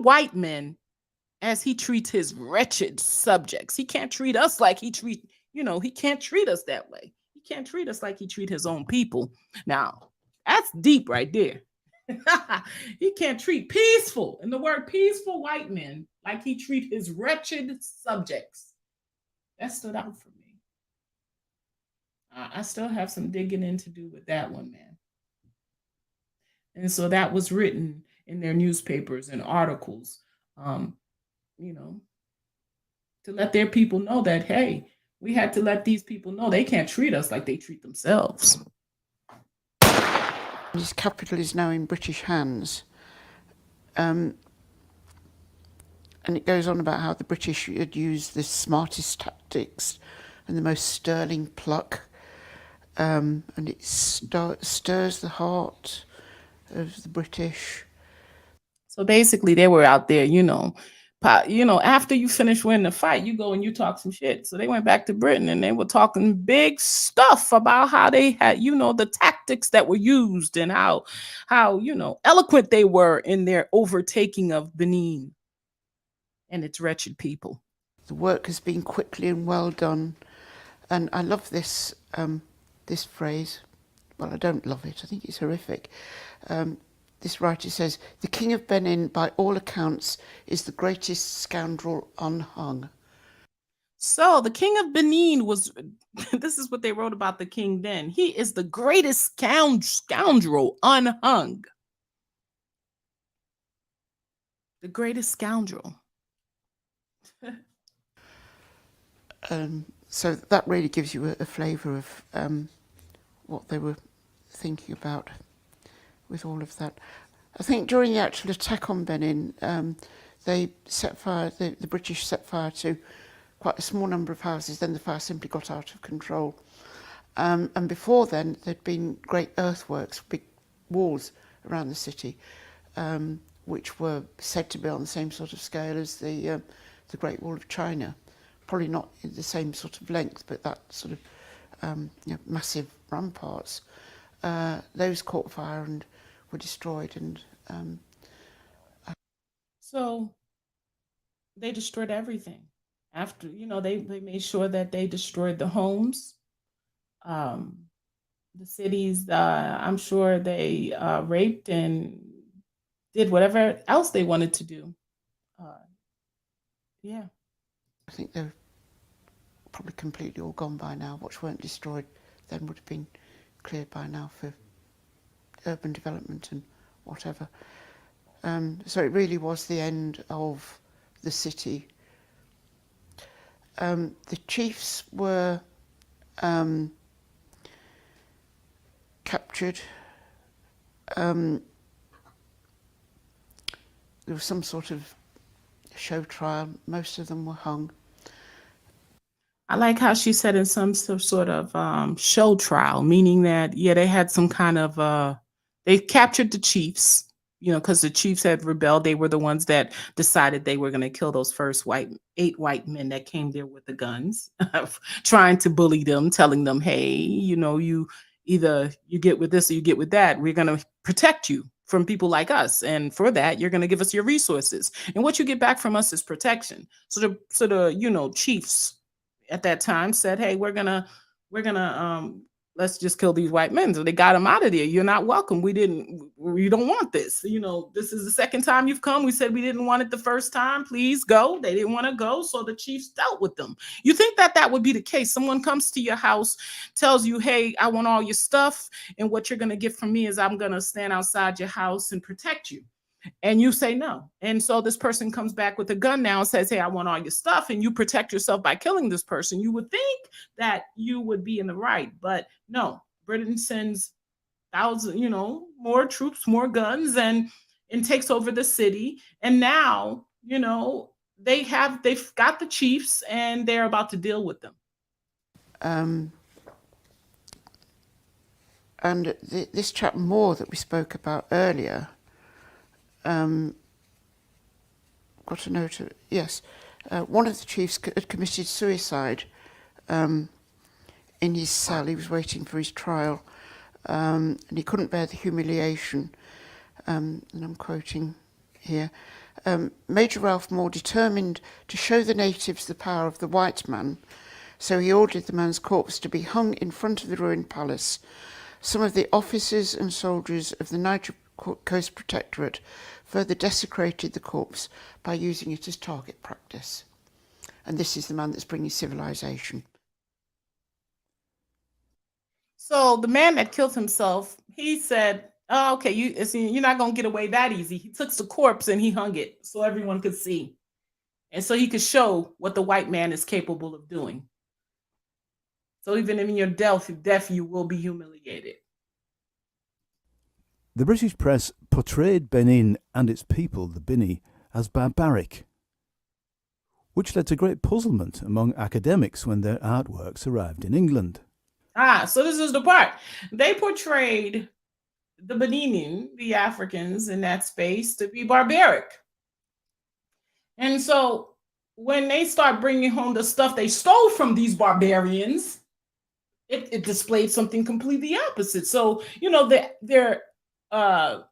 white men as he treats his wretched subjects. He can't treat us like he can't treat us that way. He can't treat us like he treat his own people. Now, that's deep right there. He can't treat peaceful, and the word peaceful white men, like he treat his wretched subjects. That stood out for me. I still have some digging in to do with that one, man. And so that was written in their newspapers and articles, to let their people know that, hey, We had to let these people know they can't treat us like they treat themselves. His capital is now in British hands. And it goes on about how the British had used the smartest tactics and the most sterling pluck, and it stirs the heart of the British. So basically, they were out there, after you finish winning the fight, you go and you talk some shit. So they went back to Britain and they were talking big stuff about how they had, the tactics that were used and how eloquent they were in their overtaking of Benin and its wretched people. The work has been quickly and well done. And I love this this phrase. Well, I don't love it. I think it's horrific. This writer says, "The King of Benin, by all accounts, is the greatest scoundrel unhung." So the King of Benin was, this is what they wrote about the king then. He is the greatest scoundrel unhung. The greatest scoundrel. So that really gives you a flavour of what they were thinking about with all of that. I think during the actual attack on Benin, they set fire, the British set fire to quite a small number of houses, then the fire simply got out of control. And before then, there'd been great earthworks, big walls around the city, which were said to be on the same sort of scale as the Great Wall of China. Probably not in the same sort of length, but that sort of massive ramparts. Those caught fire and were destroyed. And so they destroyed everything. After, they made sure that they destroyed the homes, the cities. I'm sure they raped and did whatever else they wanted to do. Yeah. I think they're probably completely all gone by now. What weren't destroyed then would have been cleared by now for urban development and whatever. So it really was the end of the city. The chiefs were captured. There was some sort of show trial. Most of them were hung. I like how she said in some sort of show trial, meaning that, they had some kind of, they captured the chiefs, because the chiefs had rebelled. They were the ones that decided they were going to kill those first 8 white men that came there with the guns, trying to bully them, telling them, hey, you either you get with this or you get with that. We're going to protect you from people like us. And for that, you're going to give us your resources. And what you get back from us is protection. So the chiefs at that time said, hey, we're gonna let's just kill these white men. So they got them out of there. You're not welcome. We don't want this. This is the second time you've come. We said we didn't want it the first time. Please go. They didn't want to go. So the chiefs dealt with them. You think that would be the case? Someone comes to your house, tells you, hey, I want all your stuff. And what you're going to get from me is I'm going to stand outside your house and protect you. And you say no. And so this person comes back with a gun now and says, hey, I want all your stuff. And you protect yourself by killing this person. You would think that you would be in the right. But no, Britain sends thousands, more troops, more guns, and takes over the city. And now, they've got the chiefs and they're about to deal with them. And this chap Moore that we spoke about earlier, got a note of, yes, one of the chiefs had committed suicide in his cell. He was waiting for his trial, and he couldn't bear the humiliation. And I'm quoting here. Major Ralph Moore determined to show the natives the power of the white man, so he ordered the man's corpse to be hung in front of the ruined palace. Some of the officers and soldiers of the Niger Coast Protectorate further desecrated the corpse by using it as target practice. And this is the man that's bringing civilization. So the man that killed himself, he said, oh, okay, you're not going to get away that easy. He took the corpse and he hung it so everyone could see. And so he could show what the white man is capable of doing. So even in your death, you will be humiliated. The British press portrayed Benin and its people, the Bini, as barbaric, which led to great puzzlement among academics when their artworks arrived in England. So this is the part. They portrayed the Benin, the Africans in that space, to be barbaric. And so when they start bringing home the stuff they stole from these barbarians, it displayed something completely opposite. So, they're the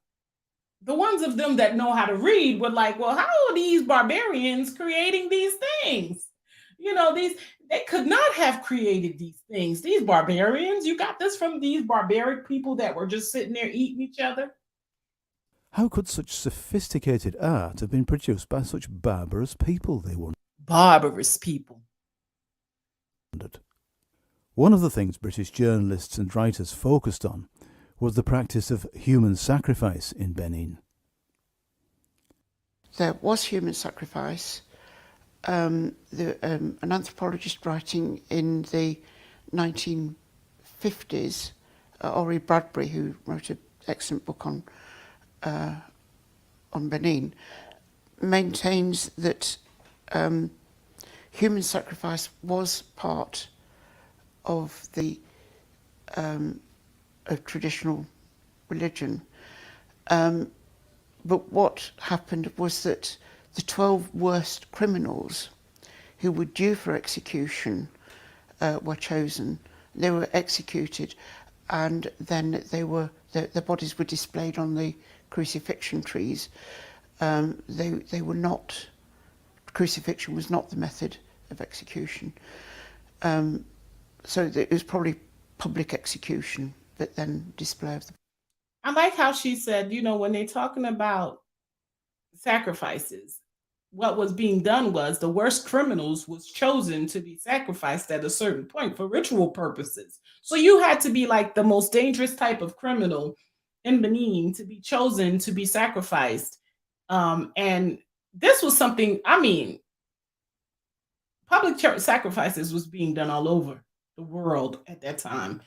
ones of them that know how to read were like, well, how are these barbarians creating these things? They could not have created these things. These barbarians, you got this from these barbaric people that were just sitting there eating each other. How could such sophisticated art have been produced by such barbarous people, they wondered? Barbarous people. One of the things British journalists and writers focused on was the practice of human sacrifice in Benin. There was human sacrifice. An anthropologist writing in the 1950s, Ori Bradbury, who wrote an excellent book on Benin, maintains that human sacrifice was part of the of traditional religion. But what happened was that the 12 worst criminals who were due for execution were chosen. They were executed, and then their bodies were displayed on the crucifixion trees. They were not. Crucifixion was not the method of execution. So it was probably public execution, but then display of the. I like how she said, when they're talking about sacrifices, what was being done was the worst criminals was chosen to be sacrificed at a certain point for ritual purposes. So you had to be like the most dangerous type of criminal in Benin to be chosen to be sacrificed. And this was something, public church sacrifices was being done all over the world at that time,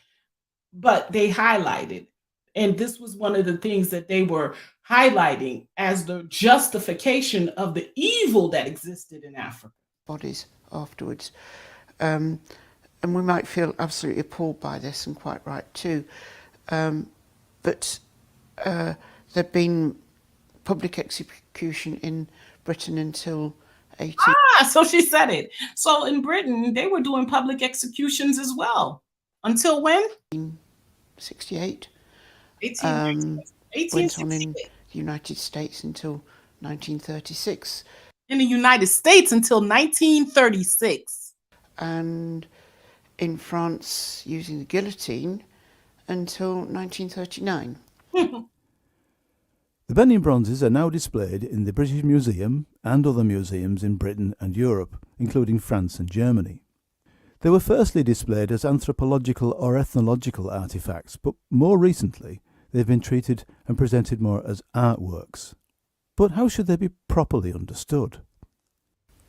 but they highlighted, and this was one of the things that they were highlighting as the justification of the evil that existed in Africa. Bodies afterwards. And we might feel absolutely appalled by this, and quite right too. But there'd been public execution in Britain until 18... So she said it. So in Britain, they were doing public executions as well. Until when? 1868. 1868. Went on in the United States until 1936. In the United States until 1936. And in France, using the guillotine until 1939. The Benin Bronzes are now displayed in the British Museum and other museums in Britain and Europe, including France and Germany. They were firstly displayed as anthropological or ethnological artefacts, but more recently they've been treated and presented more as artworks. But how should they be properly understood?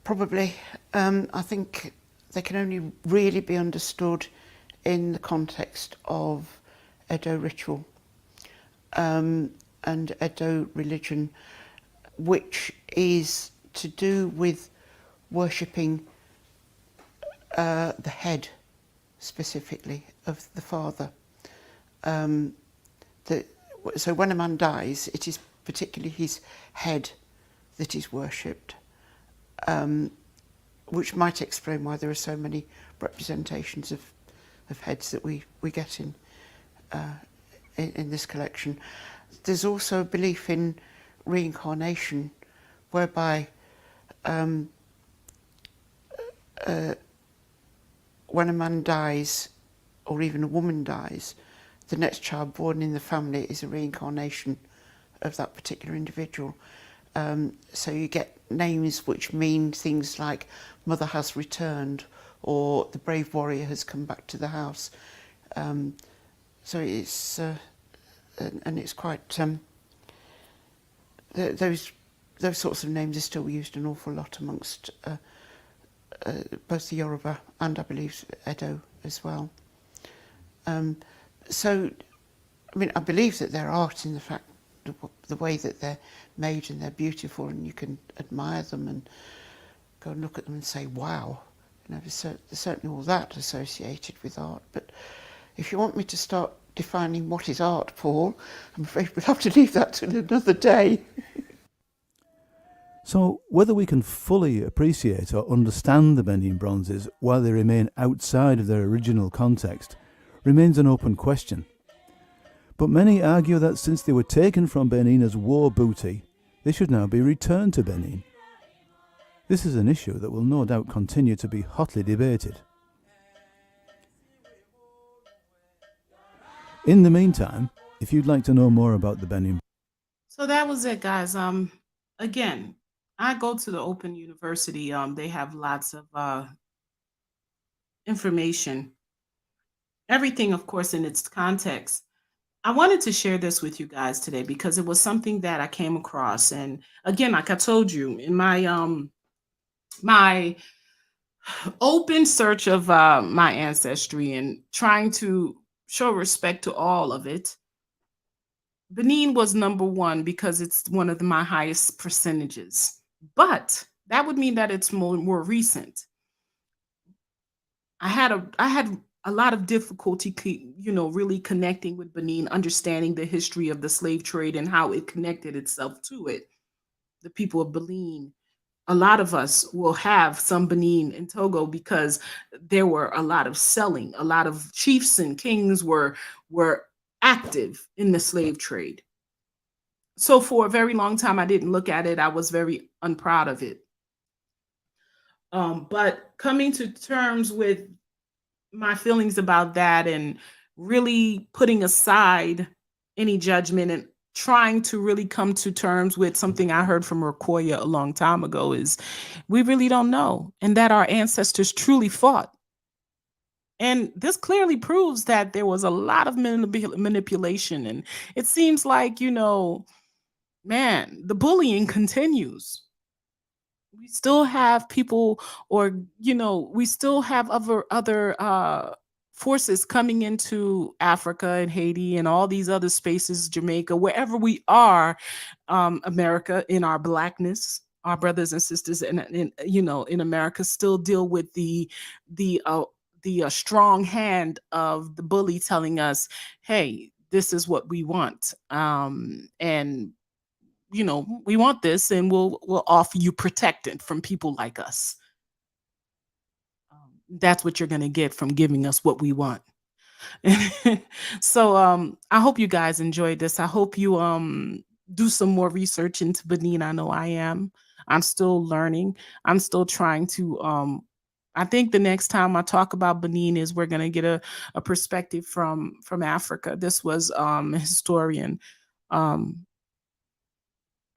Probably, I think they can only really be understood in the context of Edo ritual and Edo religion, which is to do with worshipping the head, specifically, of the father. So when a man dies, it is particularly his head that is worshipped, which might explain why there are so many representations of heads that we get in this collection. There's also a belief in reincarnation, whereby when a man dies, or even a woman dies, the next child born in the family is a reincarnation of that particular individual. So you get names which mean things like mother has returned, or the brave warrior has come back to the house. So it's and it's quite those sorts of names are still used an awful lot amongst both the Yoruba and, I believe, Edo as well. So, I mean, I believe that they're art in the fact, the way that they're made, and they're beautiful, and you can admire them and go and look at them and say, wow. You know, there's certainly all that associated with art. But if you want me to start defining what is art, Paul, I'm afraid we'll have to leave that to another day. So, whether we can fully appreciate or understand the Benin Bronzes while they remain outside of their original context remains an open question. But many argue that since they were taken from Benin as war booty, they should now be returned to Benin. This is an issue that will no doubt continue to be hotly debated. In the meantime, if you'd like to know more about the Benin, So that was it, guys. Again, I go to the Open University. They have lots of information, everything, of course, in its context. I wanted to share this with you guys today because it was something that I came across, and again, like I told you, in my open search of my ancestry and trying to show respect to all of it, Benin was number one because it's one of my highest percentages. But that would mean that it's more recent. I had a lot of difficulty, really connecting with Benin, understanding the history of the slave trade and how it connected itself to it. The people of Benin, a lot of us will have some Benin in Togo because there were a lot of selling. A lot of chiefs and kings were active in the slave trade. So for a very long time, I didn't look at it. I was very unproud of it. But coming to terms with my feelings about that and really putting aside any judgment and trying to really come to terms with something I heard from Rokoya a long time ago is we really don't know, and that our ancestors truly fought. And this clearly proves that there was a lot of manipulation. And it seems like, man, the bullying continues. We still have people, or we still have other forces coming into Africa and Haiti and all these other spaces, Jamaica, wherever we are, America, in our blackness. Our brothers and sisters in America still deal with the uh the strong hand of the bully telling us, hey, this is what we want, and we want this, and we'll offer you protection from people like us. That's what you're going to get from giving us what we want. So I hope you guys enjoyed this. I hope you do some more research into Benin. I know I am. I'm still learning. I'm still trying to I think the next time I talk about Benin is we're going to get a perspective from Africa. This was a historian, um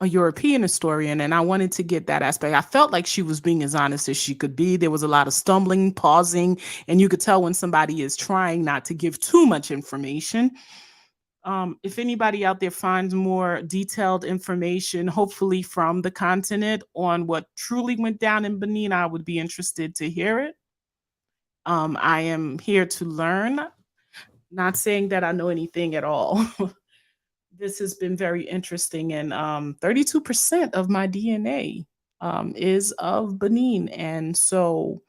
a European historian, and I wanted to get that aspect. I felt like she was being as honest as she could be. There was a lot of stumbling, pausing, and you could tell when somebody is trying not to give too much information. If anybody out there finds more detailed information, hopefully from the continent, on what truly went down in Benin, I would be interested to hear it. I am here to learn, not saying that I know anything at all. This has been very interesting. And 32% of my DNA is of Benin. And so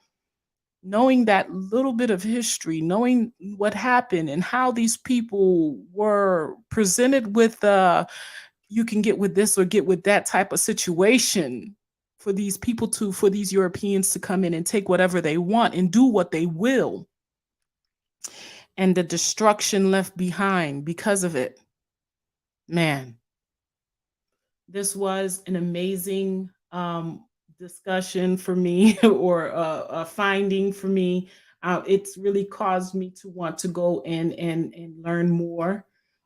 knowing that little bit of history, knowing what happened and how these people were presented with, you can get with this or get with that type of situation, for these people to, for these Europeans to come in and take whatever they want and do what they will, and the destruction left behind because of it. Man, this was an amazing discussion for me, or a finding for me. It's really caused me to want to go and learn more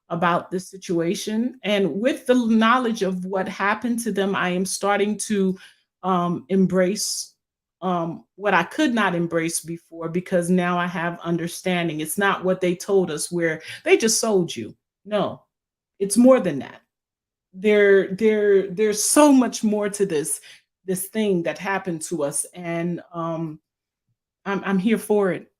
about this situation. And with the knowledge of what happened to them, I am starting to embrace what I could not embrace before, because now I have understanding. It's not what they told us, where they just sold you. No, it's more than that. There's so much more to this thing that happened to us, and I'm here for it.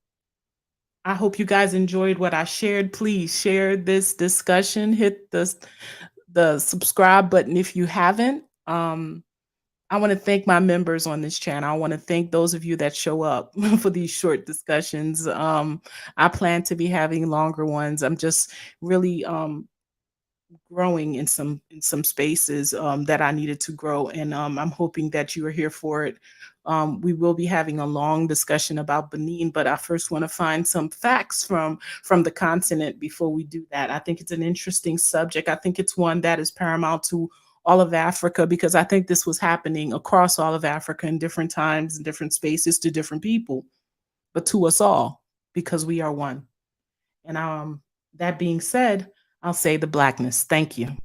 I hope you guys enjoyed what I shared. Please share this discussion. Hit the subscribe button if you haven't. I want to thank my members on this channel. I want to thank those of you that show up for these short discussions. I plan to be having longer ones. I'm just really growing in some spaces that I needed to grow, and I'm hoping that you are here for it. We will be having a long discussion about Benin, but I first want to find some facts from the continent before we do that. I think it's an interesting subject. I think it's one that is paramount to all of Africa, because I think this was happening across all of Africa in different times and different spaces to different people, but to us all, because we are one. And that being said, I'll say the Blackness. Thank you.